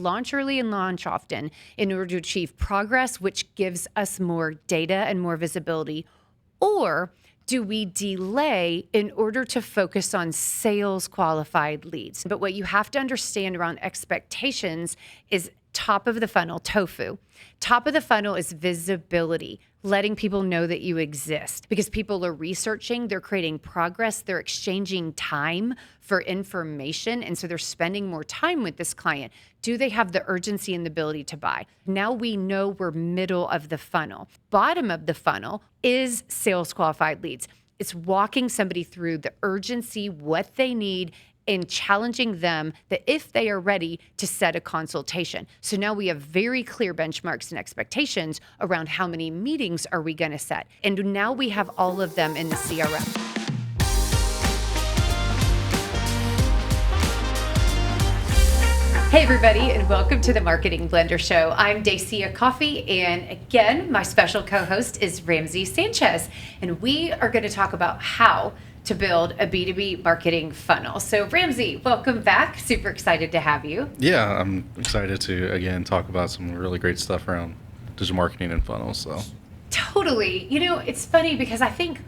Launch early and launch often in order to achieve progress, which gives us more data and more visibility? Or do we delay in order to focus on sales qualified leads? But what you have to understand around expectations is top of the funnel, tofu. Top of the funnel is visibility, letting people know that you exist because people are researching, they're creating progress, they're exchanging time for information. And so they're spending more time with this client. Do they have the urgency and the ability to buy? Now we know we're middle of the funnel. Bottom of the funnel is sales qualified leads. It's walking somebody through the urgency, what they need, and challenging them that if they are ready to set a consultation. So now we have very clear benchmarks and expectations around how many meetings are we going to set. And now we have all of them in the CRM. Hey everybody, and welcome to the Marketing Blender Show. I'm Dacia Coffey, and again, my special co-host is Ramsey Sanchez. And we are going to talk about how to build a B2B marketing funnel. So Ramsey, welcome back. Super excited to have you. Yeah, I'm excited to, again, talk about some really great stuff around digital marketing and funnels. So Totally. You know, it's funny because I think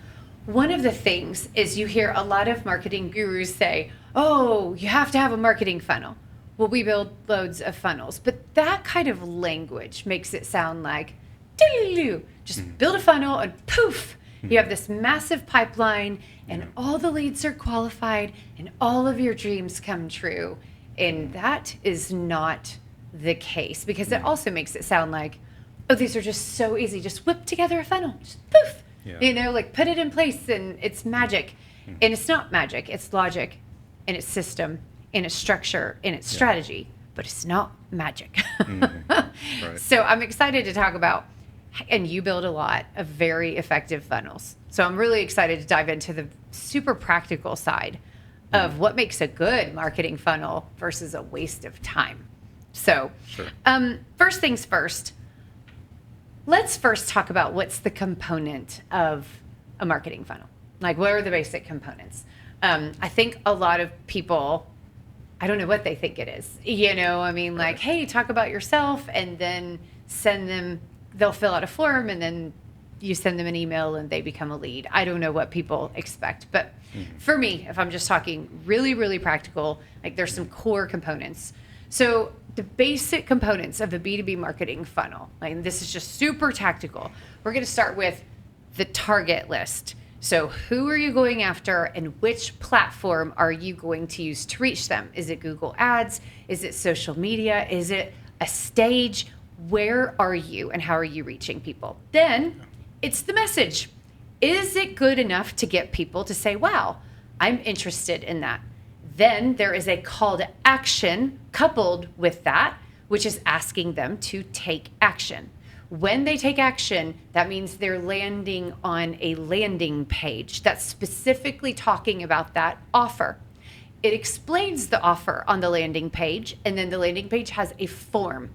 one of the things is you hear a lot of marketing gurus say, oh, you have to have a marketing funnel. Well, we build loads of funnels. But that kind of language makes it sound like, just build a funnel and poof, you have this massive pipeline and all the leads are qualified and all of your dreams come true. And that is not the case because it also makes it sound like, oh, these are just so easy. Just whip together a funnel, just poof, like put it in place and it's magic. And it's not magic. It's logic and it's system and it's structure and it's strategy, but it's not magic. Right. So I'm excited to talk about, and you build a lot of very effective funnels. So I'm really excited to dive into the super practical side of what makes a good marketing funnel versus a waste of time. So first things first, let's first talk about what's the component of a marketing funnel. Like, what are the basic components? I think a lot of people, I don't know what they think it is. Like, hey, talk about yourself and then send them, they'll fill out a form and then you send them an email and they become a lead. I don't know what people expect. But for me, if I'm just talking really, really practical, like there's some core components. So the basic components of a B2B marketing funnel, like this is just super tactical. We're going to start with the target list. So who are you going after and which platform are you going to use to reach them? Is it Google Ads? Is it social media? Is it a stage? Where are you and how are you reaching people? Then it's the message. Is it good enough to get people to say, wow, I'm interested in that? Then there is a call to action coupled with that, which is asking them to take action. When they take action, that means they're landing on a landing page that's specifically talking about that offer. It explains the offer on the landing page, and then the landing page has a form.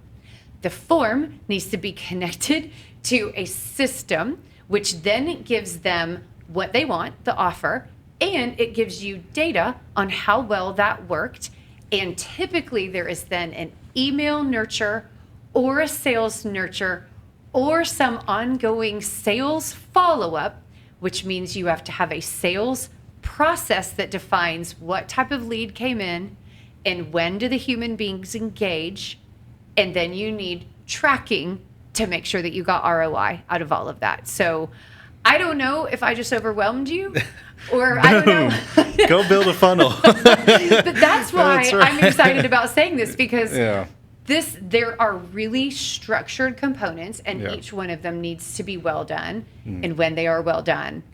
The form needs to be connected to a system, which then gives them what they want, the offer, and it gives you data on how well that worked. And typically there is then an email nurture or a sales nurture or some ongoing sales follow-up, which means you have to have a sales process that defines what type of lead came in and when do the human beings engage. And then you need tracking to make sure that you got ROI out of all of that. So I don't know if I just overwhelmed you or I don't know. Go build a funnel. But that's why I'm excited about saying this because there are really structured components and each one of them needs to be well done. And when they are well done,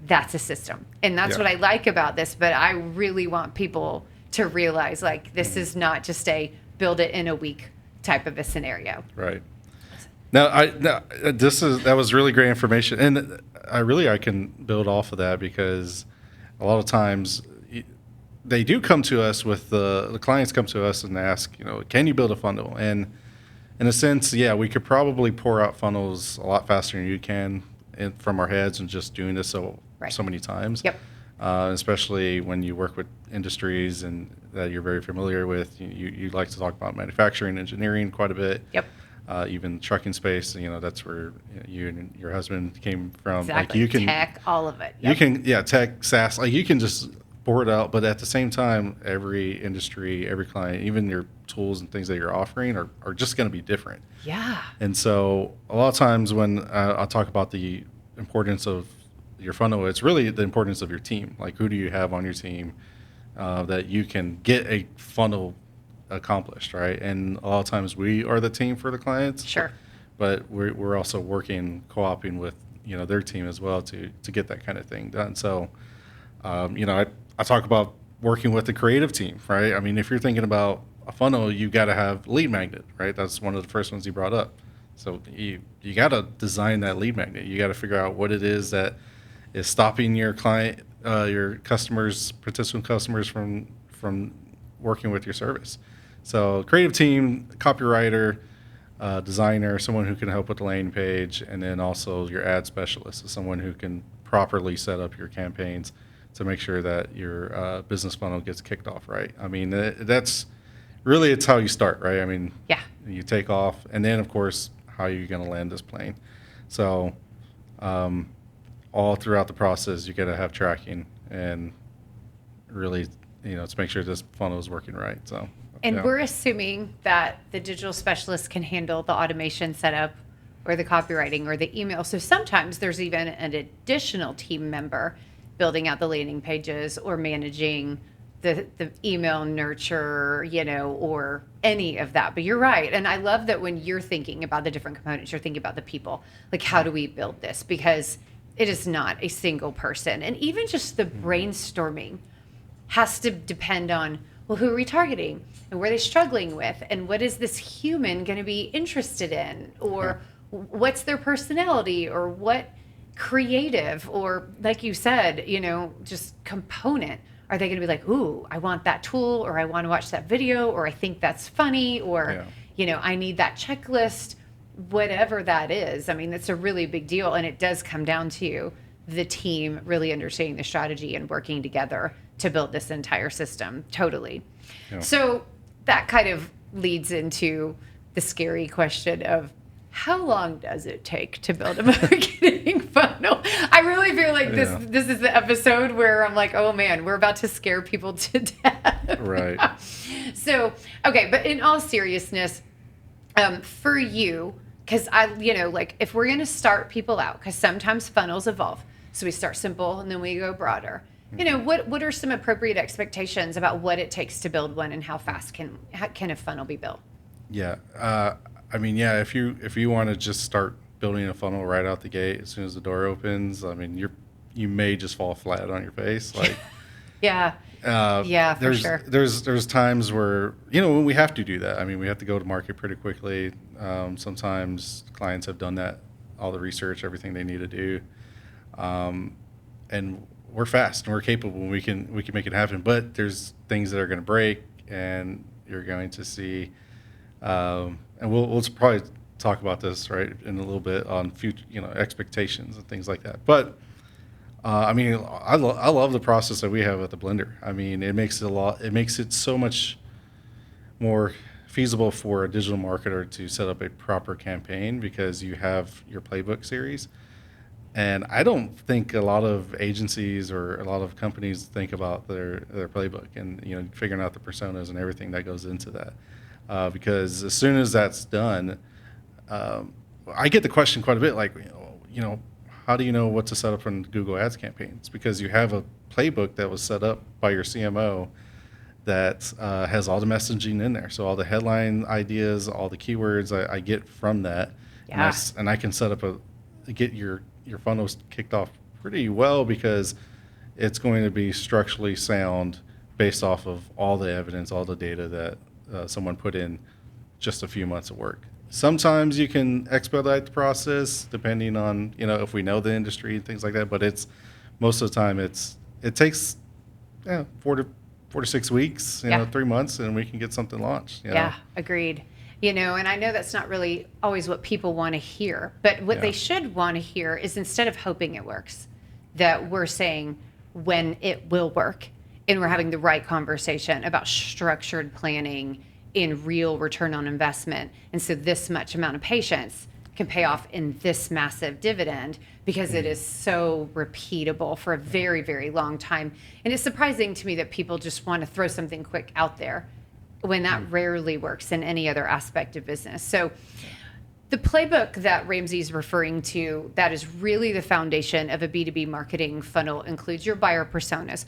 that's a system. And that's what I like about this. But I really want people to realize like this is not just a build it in a week type of a scenario. Right. That was really great information, and I can build off of that because a lot of times they do come to us with the clients come to us and ask, can you build a funnel? And in a sense, we could probably pour out funnels a lot faster than you can from our heads and just doing this so many times. Yep. especially when you work with industries and that you're very familiar with. You like to talk about manufacturing, engineering quite a bit. Yep. Even trucking space, that's where you and your husband came from. Exactly. Like you can tech, all of it. You can, tech, SaaS, like you can just board out, but at the same time, every industry, every client, even your tools and things that you're offering are just going to be different. Yeah. And so a lot of times when I talk about the importance of your funnel, it's really the importance of your team. Like who do you have on your team that you can get a funnel accomplished, right? And a lot of times we are the team for the clients. Sure. But we're also working, co-oping with, their team as well to get that kind of thing done. So, I talk about working with the creative team, right? I mean, if you're thinking about a funnel, you got to have lead magnet, right? That's one of the first ones you brought up. So you got to design that lead magnet. You got to figure out what it is that is stopping your client, your customers, potential customers from working with your service. So creative team, copywriter, designer, someone who can help with the landing page, and then also your ad specialist is someone who can properly set up your campaigns to make sure that your business funnel gets kicked off right. I mean, that's really, it's how you start, right? I mean, yeah, you take off, and then of course, how are you going to land this plane? So all throughout the process, you got to have tracking and really, to make sure this funnel is working right. So. And we're assuming that the digital specialist can handle the automation setup or the copywriting or the email. So sometimes there's even an additional team member building out the landing pages or managing the email nurture, or any of that. But you're right. And I love that when you're thinking about the different components, you're thinking about the people. Like, how do we build this? Because it is not a single person. And even just the brainstorming has to depend on, well, who are we targeting? And what are they struggling with? And what is this human going to be interested in? Or what's their personality? Or what creative, or like you said, just component, are they going to be like, ooh, I want that tool, or I want to watch that video, or I think that's funny, or, I need that checklist, whatever that is. I mean, it's a really big deal. And it does come down to the team really understanding the strategy and working together to build this entire system. Totally. Yeah. So that kind of leads into the scary question of, how long does it take to build a marketing funnel? I really feel like this is the episode where I'm like, oh man, we're about to scare people to death. Right. So, okay, but in all seriousness, for you, because if we're going to start people out, because sometimes funnels evolve. So we start simple and then we go broader. What are some appropriate expectations about what it takes to build one, and how fast can a funnel be built? Yeah. If you want to just start building a funnel right out the gate as soon as the door opens, I mean, you may just fall flat on your face. Like, for sure. There's times where, when we have to do that. I mean, we have to go to market pretty quickly. Sometimes clients have done that, all the research, everything they need to do. And we're fast and we're capable and we can make it happen, but there's things that are going to break, and you're going to see, and we'll probably talk about this right in a little bit on future, expectations and things like that. But I love the process that we have at the Blender. I mean, it makes it so much more feasible for a digital marketer to set up a proper campaign, because you have your playbook series. And I don't think a lot of agencies or a lot of companies think about their playbook and figuring out the personas and everything that goes into that. Because as soon as that's done, I get the question quite a bit, like, how do you know what to set up in Google Ads campaigns? Because you have a playbook that was set up by your CMO that has all the messaging in there. So all the headline ideas, all the keywords I get from that, and I can set up get your funnels kicked off pretty well, because it's going to be structurally sound based off of all the evidence, all the data that someone put in just a few months of work. Sometimes you can expedite the process depending on, if we know the industry and things like that, but most of the time it takes 4 to 6 weeks, 3 months, and we can get something launched. Yeah, agreed. And I know that's not really always what people want to hear, but what they should want to hear is, instead of hoping it works, that we're saying, when it will work. And we're having the right conversation about structured planning in real return on investment. And so this much amount of patience can pay off in this massive dividend because it is so repeatable for a very, very long time. And it's surprising to me that people just want to throw something quick out there when that rarely works in any other aspect of business. So the playbook that Ramsey's referring to, that is really the foundation of a B2B marketing funnel, includes your buyer personas.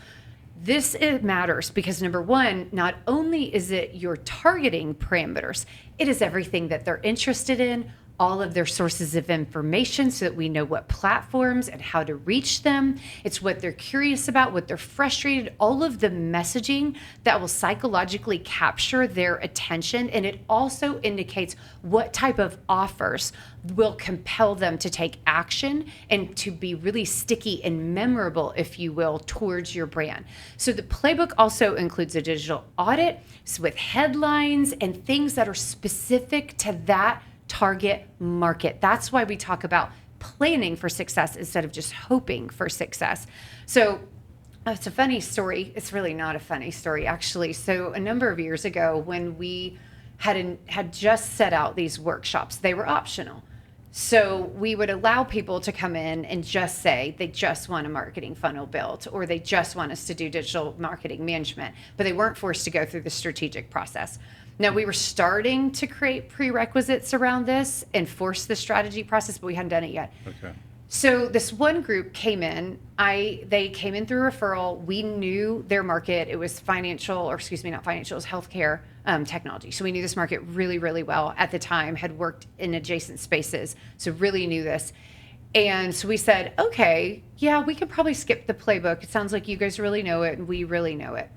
This it matters because number one, not only is it your targeting parameters, it is everything that they're interested in, all of their sources of information so that we know what platforms and how to reach them. It's what they're curious about, what they're frustrated, all of the messaging that will psychologically capture their attention. And it also indicates what type of offers will compel them to take action and to be really sticky and memorable, if you will, towards your brand. So the playbook also includes a digital audit with headlines and things that are specific to that target market. That's why we talk about planning for success instead of just hoping for success. So it's a funny story. It's really not a funny story, actually. So a number of years ago, when we had just set out these workshops, they were optional. So we would allow people to come in and just say they just want a marketing funnel built, or they just want us to do digital marketing management, but they weren't forced to go through the strategic process. Now, we were starting to create prerequisites around this and force the strategy process, but we hadn't done it yet. Okay. So this one group came in. They came in through referral. We knew their market. It was financial, or excuse me, not financial, it was healthcare technology. So we knew this market really, really well at the time, had worked in adjacent spaces, so really knew this. And so we said, okay, yeah, we could probably skip the playbook. It sounds like you guys really know it, and we really know it.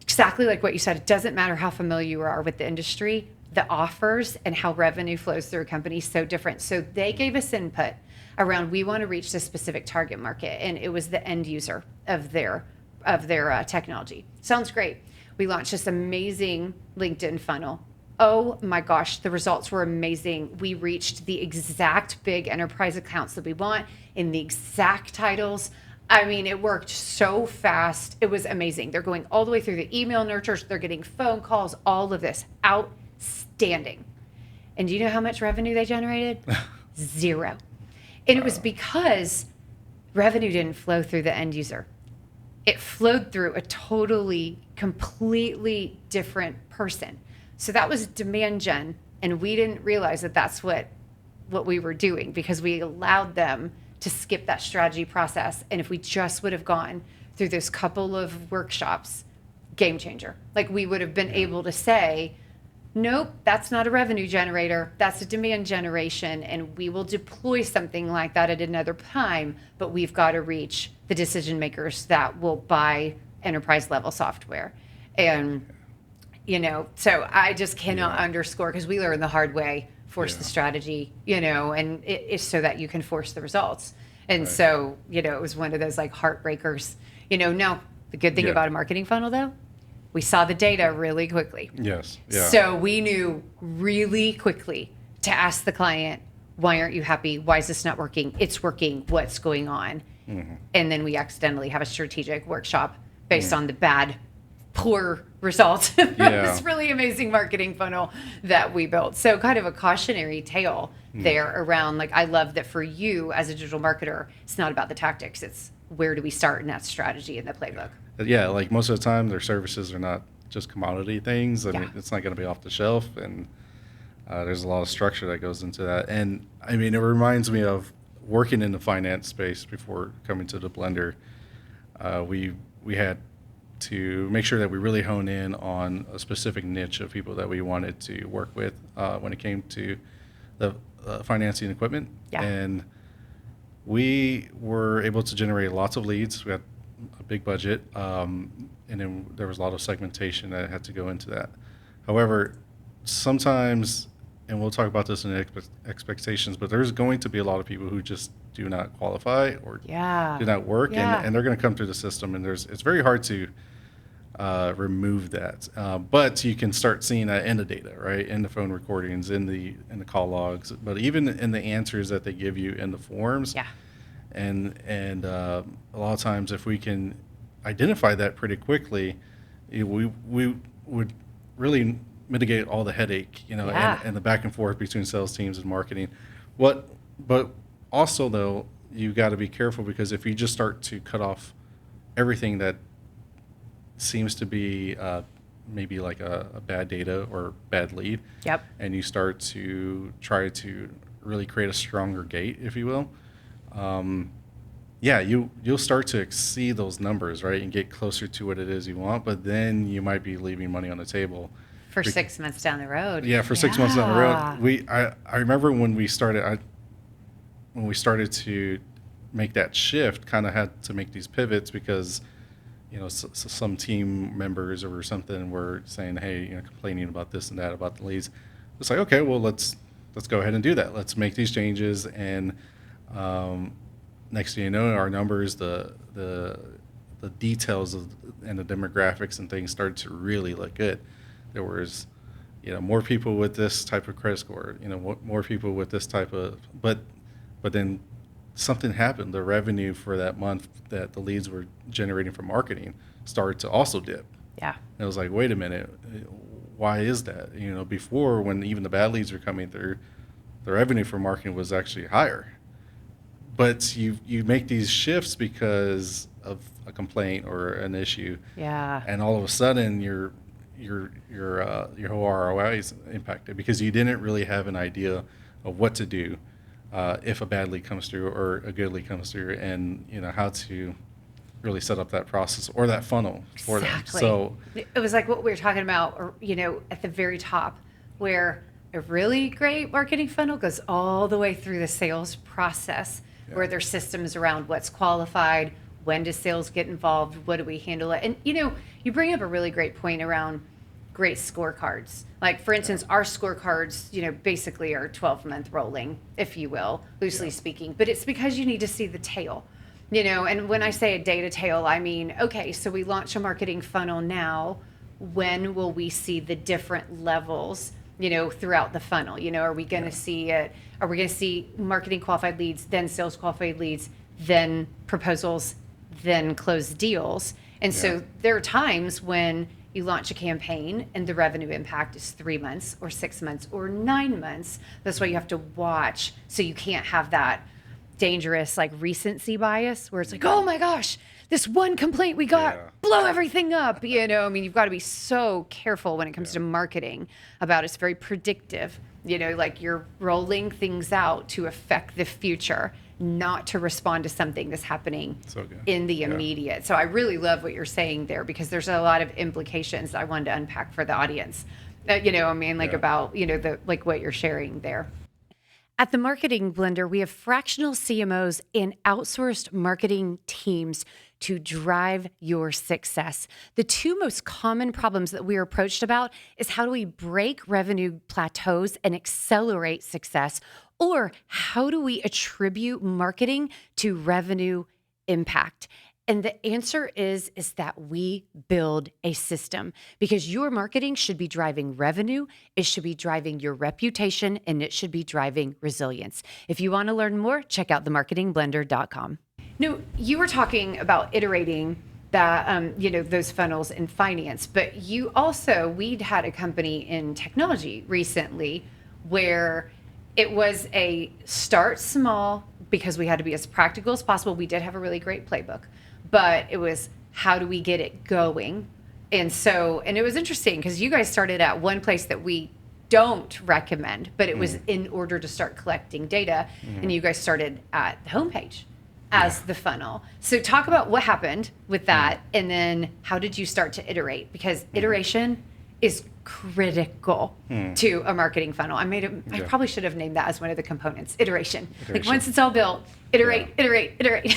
Exactly like what you said, it doesn't matter how familiar you are with the industry, the offers and how revenue flows through a company is so different. So they gave us input around, we want to reach this specific target market, and it was the end user of their technology. Sounds great. We launched this amazing LinkedIn funnel. Oh my gosh, the results were amazing. We reached the exact big enterprise accounts that we want in the exact titles. I mean, it worked so fast. It was amazing. They're going all the way through the email nurtures. They're getting phone calls, all of this. Outstanding. And do you know how much revenue they generated? 0. And it was because revenue didn't flow through the end user. It flowed through a totally, completely different person. So that was demand gen. And we didn't realize that that's what we were doing, because we allowed them to skip that strategy process. And if we just would have gone through this couple of workshops, game changer. Like, we would have been able to say, nope, that's not a revenue generator, that's a demand generation, and we will deploy something like that at another time, but we've got to reach the decision makers that will buy enterprise level software. And, so I just cannot underscore, because we learned the hard way, force the strategy, and it's so that you can force the results. And so, it was one of those like heartbreakers. Now, the good thing about a marketing funnel, though, we saw the data really quickly. Yes. Yeah. So we knew really quickly to ask the client, why aren't you happy? Why is this not working? It's working. What's going on? Mm-hmm. And then we accidentally have a strategic workshop based on the poor results. This really amazing marketing funnel that we built. So kind of a cautionary tale there around, like, I love that for you as a digital marketer, it's not about the tactics. It's where do we start in that strategy in the playbook. Yeah, like most of the time their services are not just commodity things. I mean, it's not going to be off the shelf, and there's a lot of structure that goes into that. And I mean, it reminds me of working in the finance space before coming to the Blender. We had to make sure that we really hone in on a specific niche of people that we wanted to work with when it came to the financing equipment. Yeah. And we were able to generate lots of leads. We had a big budget, and then there was a lot of segmentation that had to go into that. However, sometimes, and we'll talk about this in expectations, but there's going to be a lot of people who just do not qualify or do not work, and they're going to come through the system, and it's very hard to remove that. But you can start seeing that in the data, right? In the phone recordings, in the call logs, but even in the answers that they give you in the forms. Yeah. and a lot of times if we can identify that pretty quickly, we would really mitigate all the headache, Yeah. and the back and forth between sales teams and marketing. But also though, you got to be careful, because if you just start to cut off everything that seems to be maybe like a bad data or bad lead, Yep. and you start to try to really create a stronger gate, if you will, yeah, you'll start to exceed those numbers, right, and get closer to what it is you want, but then you might be leaving money on the table. For 6 months down the road. Yeah, for 6 months down the Yeah. road. I remember when we started to make that shift, kind of had to make these pivots because some team members or something were saying, hey, complaining about this and that about the leads. It's like, okay, well, let's go ahead and do that. Let's make these changes, and next thing you know, our numbers, the details and the demographics and things started to really look good. There was, more people with this type of credit score, more people with this type of, but then something happened. The revenue for that month that the leads were generating from marketing started to also dip. Yeah. And it was like, wait a minute, why is that? Before, when even the bad leads were coming through, the revenue for marketing was actually higher. But you make these shifts because of a complaint or an issue, Yeah. and all of a sudden your whole ROI is impacted because you didn't really have an idea of what to do if a bad lead comes through or a good lead comes through, and how to really set up that process or that funnel for them. Exactly. So it was like what we were talking about, or, at the very top, where a really great marketing funnel goes all the way through the sales process, where there's systems around what's qualified, when does sales get involved, what do we handle it. And, you bring up a really great point around great scorecards. Like, for instance, our scorecards, basically are 12-month rolling, if you will, loosely speaking. But it's because you need to see the tail. And when I say a data tail, I mean, okay, so we launch a marketing funnel now. When will we see the different levels, throughout the funnel? Are we going to see it? Are we going to see marketing qualified leads, then sales qualified leads, then proposals, then closed deals? And so there are times when you launch a campaign and the revenue impact is 3 months or 6 months or 9 months. That's why you have to watch. So you can't have that dangerous recency bias where it's like, oh my gosh, this one complaint we got, blow everything up. You've got to be so careful when it comes to marketing about it's very predictive. You're rolling things out to affect the future, not to respond to something that's happening in the immediate. So I really love what you're saying there, because there's a lot of implications I wanted to unpack for the audience. About, what you're sharing there. At the Marketing Blender, we have fractional CMOs and outsourced marketing teams to drive your success. The two most common problems that we are approached about is how do we break revenue plateaus and accelerate success, or how do we attribute marketing to revenue impact? And the answer is that we build a system, because your marketing should be driving revenue, it should be driving your reputation, and it should be driving resilience. If you want to learn more, check out themarketingblender.com. No, you were talking about iterating that, those funnels in finance, but we'd had a company in technology recently where it was a start small, because we had to be as practical as possible. We did have a really great playbook, but it was how do we get it going? And it was interesting because you guys started at one place that we don't recommend, but it was in order to start collecting data. And you guys started at the homepage as the funnel. So talk about what happened with that. And then how did you start to iterate? Because iteration is critical to a marketing funnel. I probably should have named that as one of the components, iteration. Like, once it's all built, iterate. Iterate.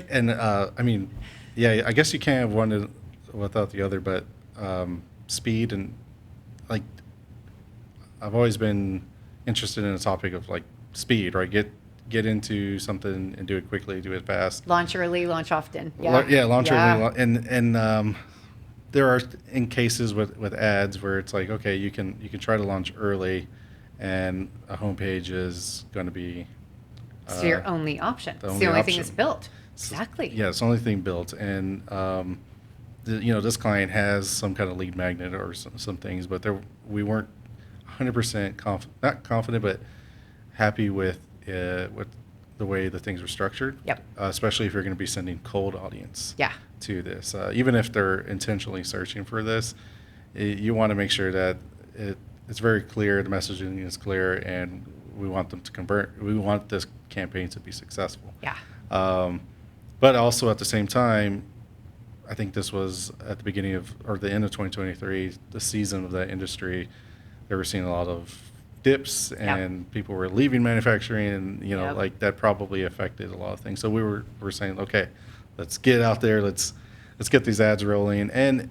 And I guess you can't have one without the other, but speed and I've always been interested in the topic of speed, right? Get into something and do it quickly, do it fast. Launch early, launch often. Launch early. And there are in cases with ads where it's like, okay, you can try to launch early, and a homepage is going to be It's your only option. the It's only the only thing option. that's built. Exactly. Yeah, it's the only thing built. And, this client has some kind of lead magnet or some things, but we weren't 100% not confident, but happy with the way the things were structured. Yep. Especially if you're going to be sending cold audience Yeah. to this. Even if they're intentionally searching for this, you want to make sure that it's very clear, the messaging is clear, and we want them to convert. We want this campaign to be successful. Yeah. But also at the same time, I think this was at the beginning of, or the end of 2023, the season of that industry. They were seeing a lot of dips, and people were leaving manufacturing, and Yep. like that probably affected a lot of things. So we're saying, okay, let's get out there, let's get these ads rolling, and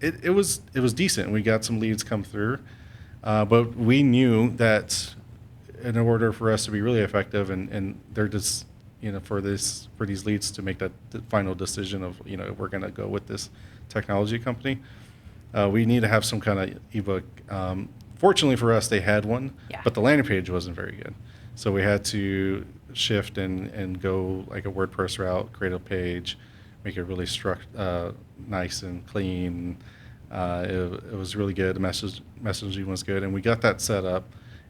it was decent. We got some leads come through, but we knew that in order for us to be really effective, and they're just for these leads to make that final decision of we're going to go with this technology company, we need to have some kind of ebook. Fortunately for us, they had one, but the landing page wasn't very good. So we had to shift and go like a WordPress route, create a page, make it really nice and clean. It was really good. The messaging was good, and we got that set up.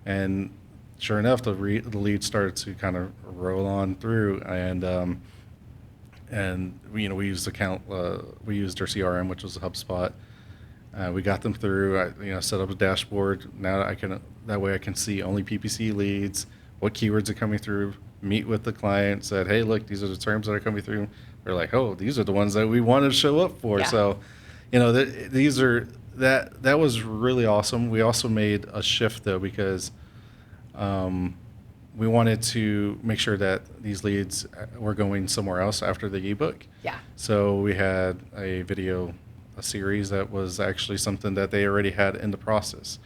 And sure enough, the leads started to kind of roll on through, and we used we used our CRM, which was HubSpot. We got them through. I set up a dashboard. Now that way I can see only PPC leads, what keywords are coming through. Meet with the client, said, hey, look, these are the terms that are coming through. They're like, oh, these are the ones that we wanted to show up for. Yeah. So, that was really awesome. We also made a shift though, because we wanted to make sure that these leads were going somewhere else after the ebook. Yeah. So we had a series that was actually something that they already had in the process,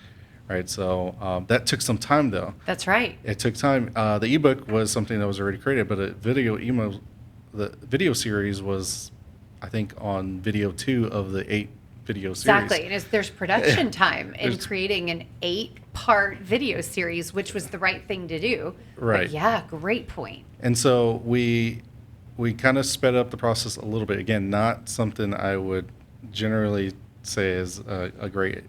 right? So that took some time though. That's right. It took time. The ebook was something that was already created, but the video series was, I think, on video 2 of the 8 video series. Exactly. And there's production time in creating an 8-part video series, which was the right thing to do. Right. But yeah, great point. And so we kind of sped up the process a little bit. Again, not something I would generally say is a great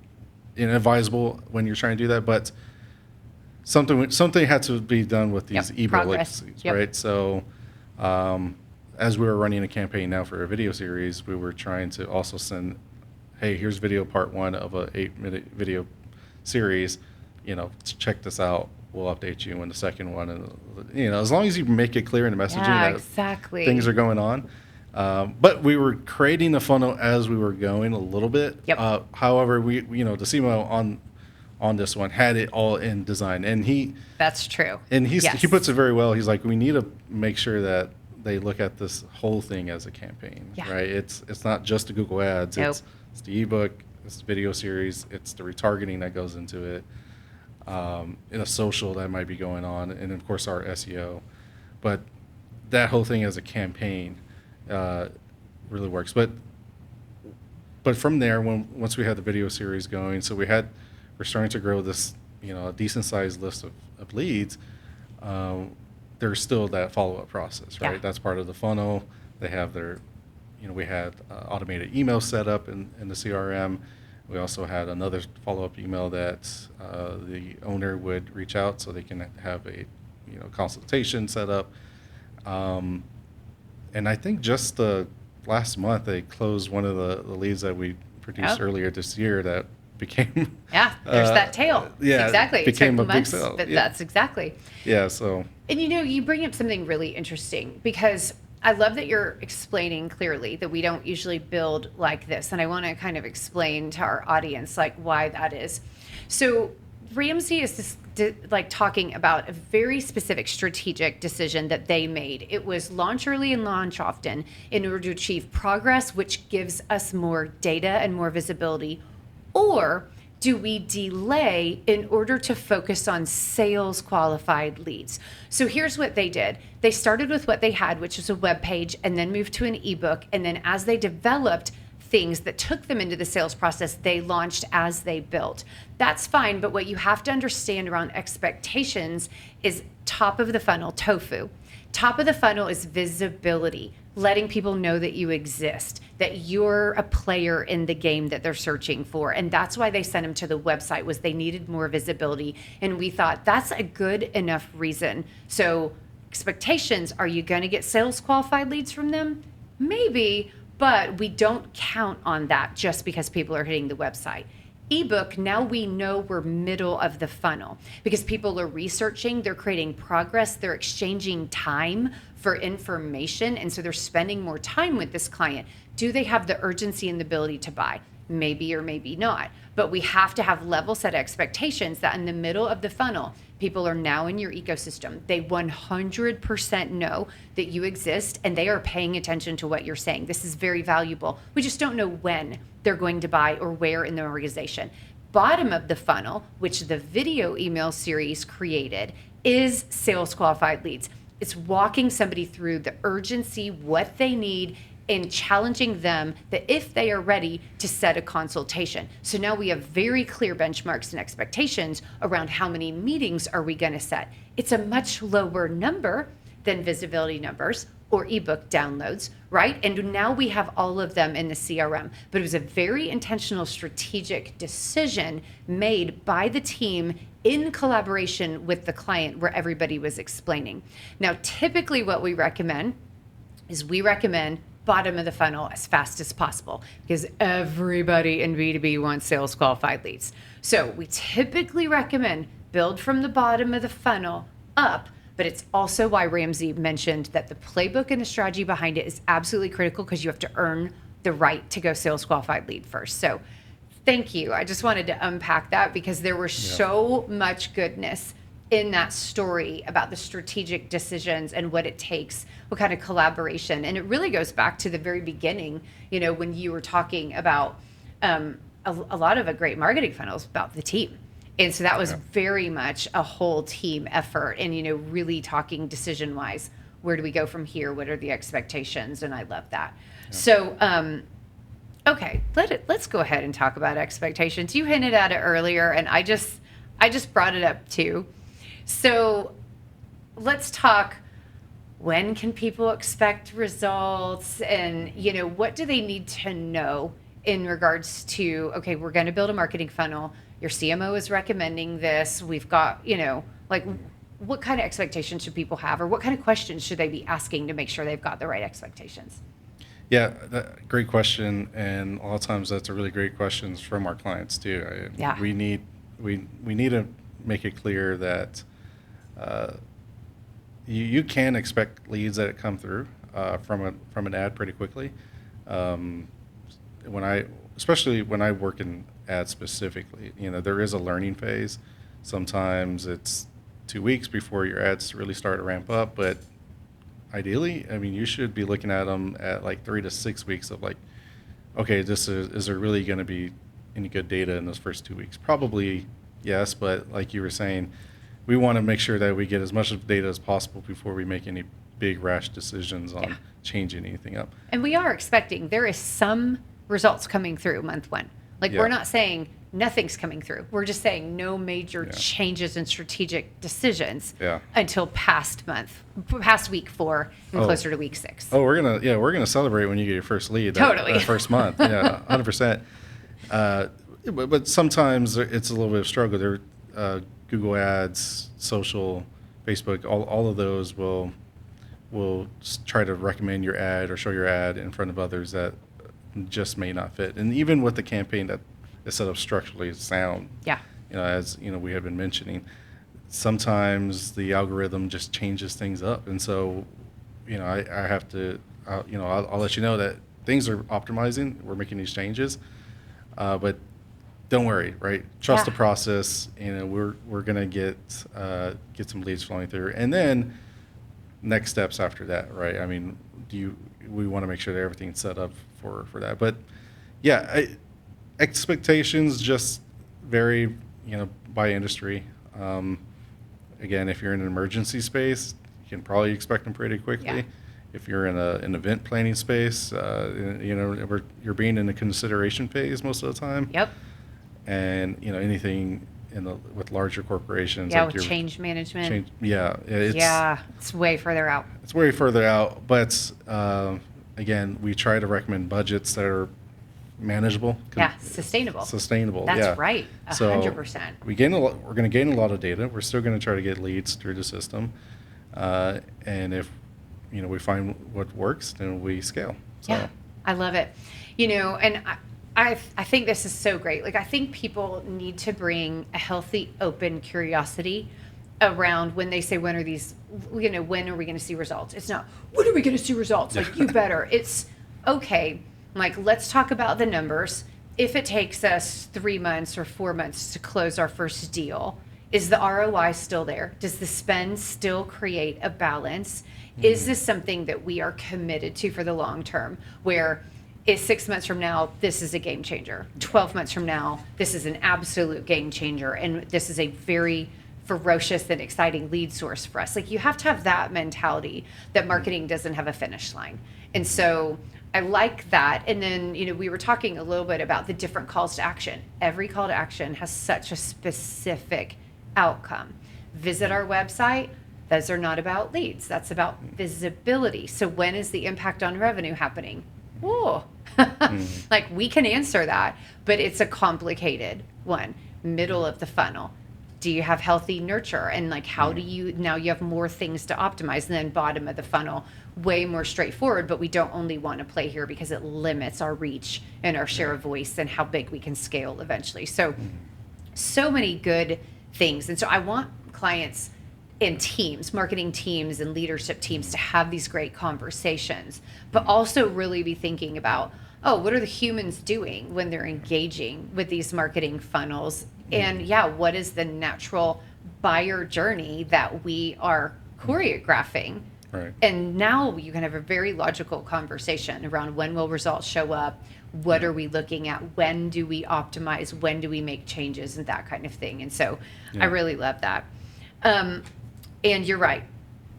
advisable when you're trying to do that, but something had to be done with these ebook links, right? So as we were running a campaign now for a video series, we were trying to also send, hey, here's video part 1 of a 8-minute video series, check this out. We'll update you when the second one, and as long as you make it clear in the messaging that things are going on. But we were creating the funnel as we were going a little bit. Yep. However, the CMO on this one had it all in design, and that's true. And he puts it very well. He's like, we need to make sure that they look at this whole thing as a campaign, right? It's not just the Google Ads. Nope. It's the ebook, it's the video series, it's the retargeting that goes into it, in a social that might be going on, and of course our SEO. But that whole thing as a campaign really works. But from there, once we had the video series going, so we're starting to grow this, a decent sized list of leads. There's still that follow-up process, right? That's part of the funnel. They have their, we had automated email set up in the CRM. We also had another follow-up email that the owner would reach out so they can have a consultation set up. And I think just the last month they closed one of the leads that we produced earlier this year that became there's that tail. Exactly. Became a months, big sale. But that's exactly. Yeah. So. And you bring up something really interesting, because I love that you're explaining clearly that we don't usually build like this, and I want to kind of explain to our audience why that is. So Ramsey is talking about a very specific strategic decision that they made. It was launch early and launch often in order to achieve progress, which gives us more data and more visibility. Or do we delay in order to focus on sales qualified leads? So here's what they did. They started with what they had, which was a web page, and then moved to an ebook. And then as they developed things that took them into the sales process they launched as they built. That's fine, but what you have to understand around expectations is top of the funnel, tofu. Top of the funnel is visibility, letting people know that you exist, that you're a player in the game that they're searching for. And that's why they sent them to the website, was they needed more visibility. And we thought that's a good enough reason. So expectations, are you going to get sales qualified leads from them? Maybe, but we don't count on that just because people are hitting the website. Ebook, now we know we're middle of the funnel because people are researching, they're creating progress, they're exchanging time for information, and so they're spending more time with this client. Do they have the urgency and the ability to buy? Maybe or maybe not. But we have to have level set expectations that in the middle of the funnel, people are now in your ecosystem. They 100% know that you exist and they are paying attention to what you're saying. This is very valuable. We just don't know when they're going to buy or where in the organization. Bottom of the funnel, which the video email series created, is sales qualified leads. It's walking somebody through the urgency, what they need, and challenging them that if they are ready to set a consultation. So now we have very clear benchmarks and expectations around how many meetings are we going to set. It's a much lower number than visibility numbers or ebook downloads, right? And now we have all of them in the CRM. But it was a very intentional strategic decision made by the team in collaboration with the client where everybody was explaining. Now, typically what we recommend is bottom of the funnel as fast as possible because everybody in B2B wants sales qualified leads. So we typically recommend build from the bottom of the funnel up, but it's also why Ramsey mentioned that the playbook and the strategy behind it is absolutely critical because you have to earn the right to go sales qualified lead first. So thank you. I just wanted to unpack that because there was so much goodness in that story about the strategic decisions and what it takes, what kind of collaboration. And it really goes back to the very beginning, when you were talking about a lot of a great marketing funnels about the team. And so that was very much a whole team effort and, really talking decision wise, where do we go from here? What are the expectations? And I love that. Yeah. So, okay, let's go ahead and talk about expectations. You hinted at it earlier and I just brought it up too. So let's talk, when can people expect results and, what do they need to know in regards to, okay, we're going to build a marketing funnel. Your CMO is recommending this. We've got, what kind of expectations should people have or what kind of questions should they be asking to make sure they've got the right expectations? Yeah, great question. And a lot of times that's a really great questions from our clients too. We need to make it clear that you can expect leads that come through from an ad pretty quickly. Especially when I work in ads specifically, there is a learning phase. Sometimes it's 2 weeks before your ads really start to ramp up, but ideally, you should be looking at them at like 3 to 6 weeks of like, okay, is there really going to be any good data in those first 2 weeks? Probably yes, but like you were saying, we want to make sure that we get as much of data as possible before we make any big rash decisions on changing anything up. And we are expecting there is some results coming through month one. We're not saying nothing's coming through. We're just saying no major changes in strategic decisions until past week 4 and closer to week 6. Oh, we're gonna celebrate when you get your first lead. Totally. That first month. Yeah, 100%. But sometimes it's a little bit of struggle. There, Google Ads, social, Facebook, all of those will try to recommend your ad or show your ad in front of others that just may not fit. And even with the campaign that is set up structurally sound, as we have been mentioning, sometimes the algorithm just changes things up. And so, I have to, I'll let you know that things are optimizing. We're making these changes, but don't worry, right? Trust the process. We're gonna get some leads flowing through, and then next steps after that, right? We want to make sure that everything's set up for that. But expectations just vary, by industry. Again, if you're in an emergency space, you can probably expect them pretty quickly. if you're in an event planning space, you're being in the consideration phase most of the time. Yep. And anything with larger corporations, Yeah, like with change management. It's way further out. It's way further out, but again, we try to recommend budgets that are manageable. Yeah, sustainable. Sustainable. That's yeah. right. 100%. We're going to gain a lot of data. We're still going to try to get leads through the system, and if we find what works, then we scale. So. Yeah, I love it. And I think this is so great. Like, I think people need to bring a healthy, open curiosity around when they say, when are we going to see results? It's not, when are we going to see results? Like, you better. It's, okay, like, let's talk about the numbers. If it takes us 3 months or 4 months to close our first deal, is the ROI still there? Does the spend still create a balance? Mm-hmm. Is this something that we are committed to for the long term, where is 6 months from now, this is a game changer. 12 months from now, this is an absolute game changer. And this is a very ferocious and exciting lead source for us. Like, you have to have that mentality that marketing doesn't have a finish line. And so I like that. And then, we were talking a little bit about the different calls to action. Every call to action has such a specific outcome. Visit our website. Those are not about leads. That's about visibility. So when is the impact on revenue happening? Whoa. Like, we can answer that, but it's a complicated one. Middle of the funnel. Do you have healthy nurture? And like, how do you, now you have more things to optimize. And then bottom of the funnel, way more straightforward, but we don't only want to play here because it limits our reach and our share of voice and how big we can scale eventually. So many good things. And so I want clients and teams, marketing teams and leadership teams, to have these great conversations, but also really be thinking about, what are the humans doing when they're engaging with these marketing funnels? And what is the natural buyer journey that we are choreographing? Right. And now you can have a very logical conversation around, when will results show up? What are we looking at? When do we optimize? When do we make changes? And that kind of thing. And so I really love that. And you're right.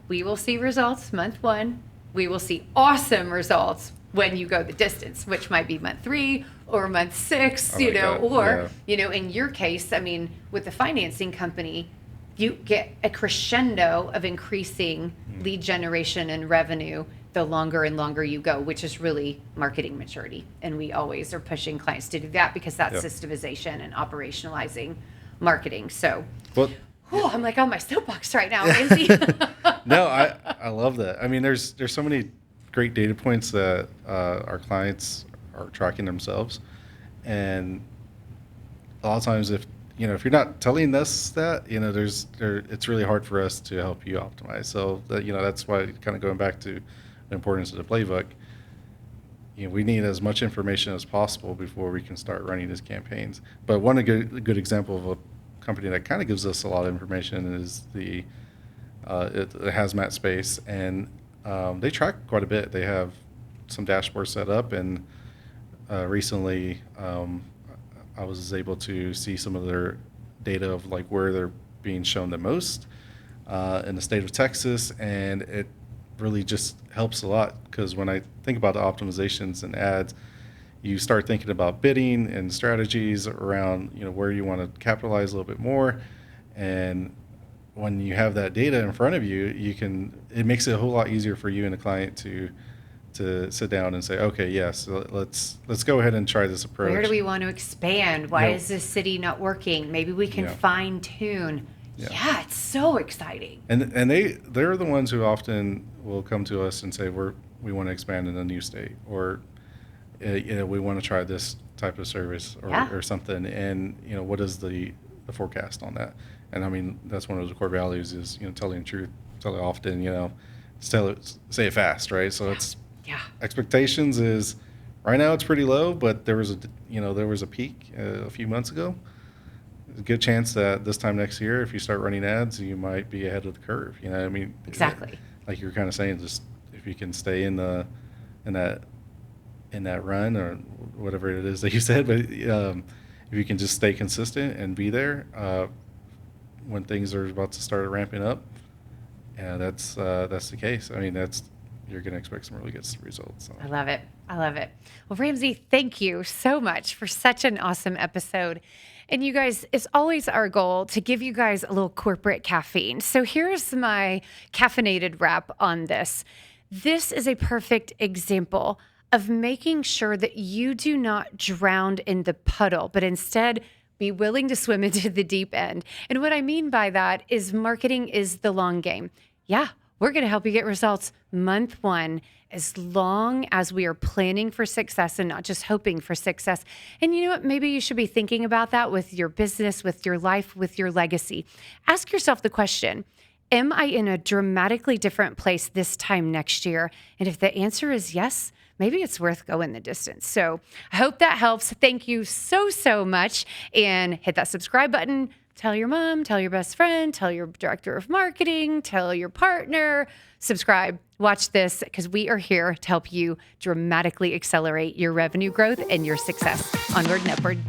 We will see results month 1. We will see awesome results when you go the distance, which might be month 3 or month 6, in your case, I mean, with the financing company, you get a crescendo of increasing lead generation and revenue the longer and longer you go, which is really marketing maturity. And we always are pushing clients to do that, because that's systemization and operationalizing marketing. So, I'm like on my soapbox right now, Ramsey. No, I love that. I mean, there's so many great data points that our clients are tracking themselves, and a lot of times, if you're not telling us that, it's really hard for us to help you optimize. So that, that's why, kind of going back to the importance of the playbook, we need as much information as possible before we can start running these campaigns. But one good example of a company that kind of gives us a lot of information is the hazmat space, and they track quite a bit. They have some dashboards set up, and recently I was able to see some of their data of like where they're being shown the most in the state of Texas, and it really just helps a lot, because when I think about the optimizations and ads, you start thinking about bidding and strategies around where you want to capitalize a little bit more. And when you have that data in front of you, it makes it a whole lot easier for you and the client to sit down and say, okay, yes, let's go ahead and try this approach. Where do we want to expand? Why is this city not working? Maybe we can fine tune. Yeah, it's so exciting. And they're the ones who often will come to us and say, we want to expand in a new state, or we want to try this type of service or something. And what is the forecast on that? And I mean, that's one of the core values is telling the truth, tell it often, say it fast, right? So it's expectations is right now it's pretty low, but there was a peak a few months ago. There's a good chance that this time next year, if you start running ads, you might be ahead of the curve. I mean, exactly. Like you're kind of saying, just if you can stay in that run or whatever it is that you said, but if you can just stay consistent and be there when things are about to start ramping up, that's the case. I mean, you're going to expect some really good results. So. I love it. I love it. Well, Ramsey, thank you so much for such an awesome episode. And you guys, it's always our goal to give you guys a little corporate caffeine. So here's my caffeinated wrap on this. This is a perfect example of making sure that you do not drown in the puddle, but instead be willing to swim into the deep end. And what I mean by that is marketing is the long game. Yeah, we're going to help you get results month one, as long as we are planning for success and not just hoping for success. And you know what? Maybe you should be thinking about that with your business, with your life, with your legacy. Ask yourself the question, am I in a dramatically different place this time next year? And if the answer is yes, maybe it's worth going the distance. So I hope that helps. Thank you so, so much. And hit that subscribe button. Tell your mom, tell your best friend, tell your director of marketing, tell your partner, subscribe, watch this, because we are here to help you dramatically accelerate your revenue growth and your success. Onward and upward.